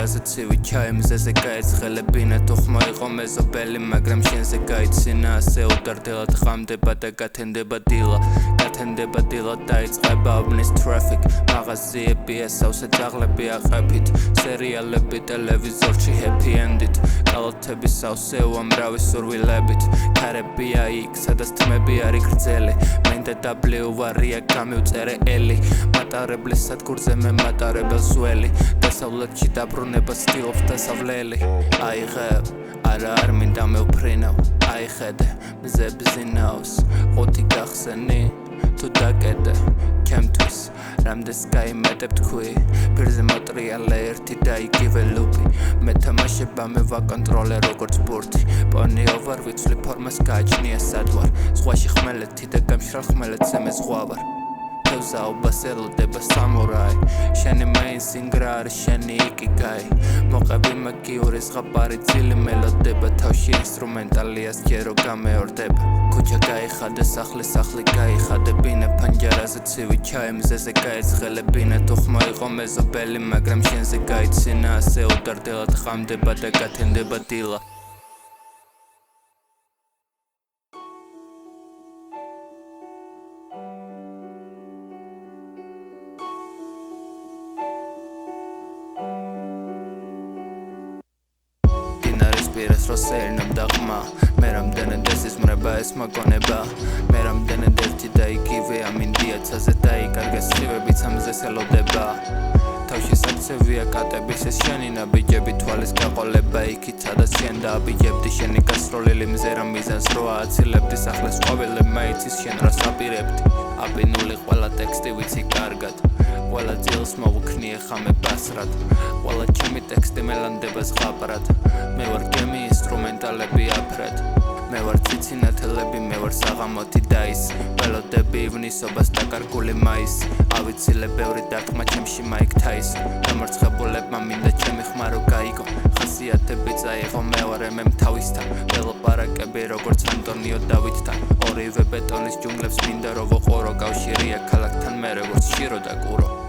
პანჯარაზე ცივი ჩაი მზეზე გაეცხელებინა თუხმა იყო მეზობელი მაგრამ შენზე გაიცინა ასე უდარდელად ხამდება და გათენდება დილა დაიწყება აბნის traffic მაღაზიები ესავსე ძაღლები აყაფით სერიალები ტელევიზორში happy endით კალათები სავსე უამრავი სურვილებით ქარებია იქ სადაც თმები არის გრძელი მინდა W ვარია გამივწერე ელი მატარებლის სადგურზე მე მატარებელს ველი დასავლეთში დაბრუნება ცდილობს დასავლელი აიღებ არა არ მინდა მევფრინავ აიხედე მზები ზინავს ყუთი გახსენი თუ დაკეტე ჩემთვის რამდენს გაიმეტებ თქვი პირზე მოტრიალე ერთი და იგივე ლუპი მე თამაშება მე ვაკონტროლე როგორც ბურთი პონი ოვარ ვიცვლი ფორმას გააჩნია სადვარ ზღვაში ხმელეთი და გამშრალ ხმელეთზე მე ზღვა ვარ თევზაობას ელოდება სამურაი შენი main singer არის შენი იკიგაი მოყები მაგიური ზღაპარი ძილი მელოდება თავში ინსტრუმენტალიას ჯერო გამეორდება ქუჩა გაიხადე სახლი გაიხადე ბინა პანჯარაზე ცივი ჩაი მზეზე გაეცხელებინა თუხმა იყო მეზობელი მაგრამ შენზე გაიცინა ასე უდარდელად ხამდება და გათენდება დილა პირას რო სერნამ დაღმა მე რამდენად ესიზმრება ეს მაგონება მე რამდენად ერთი და იგივე ამინდიაცაზე დაიკარგეს ცივებიც ამზეს ელოდება თავში საცევია კატების ეს შენი ნაბიჯები თვალის გაყოლება იქით სადაც შენ დააბიჯებდი შენი გასროლილი მზერა მიზანს რო ააცილებდი სახლის ყვავილებმა იცის შენ რას აპირებდი აბინული ყველა ტექსტი ვიცი კარგად ყველა ძილს მოვუქნიე ხამე ბასრად ყველა ჩემი ტექსტი მელანდება ზღაპრად მე ვარ გემი ინსტრუმენტალები აფრად მე ვარ ციცინათელები მე ვარ საღამოთი დაის ველოდები ივნისობას დაკარგული მაისი ავიცილე ბევრი დარტყმა ჩემში მაიკ თაის დამარცხებულებმა მინდა ჩემი ხმა რო გაიგო ხასიათები წაიღო მე ვარ ემემ თავისთან ველოპარაკები როგორც ანტონიო დავითთან ორივე ბეტონის ჯუნგლებს მინდა რო ვოყურო კავშირია ქალაქთან მე როგორც შირო და კურო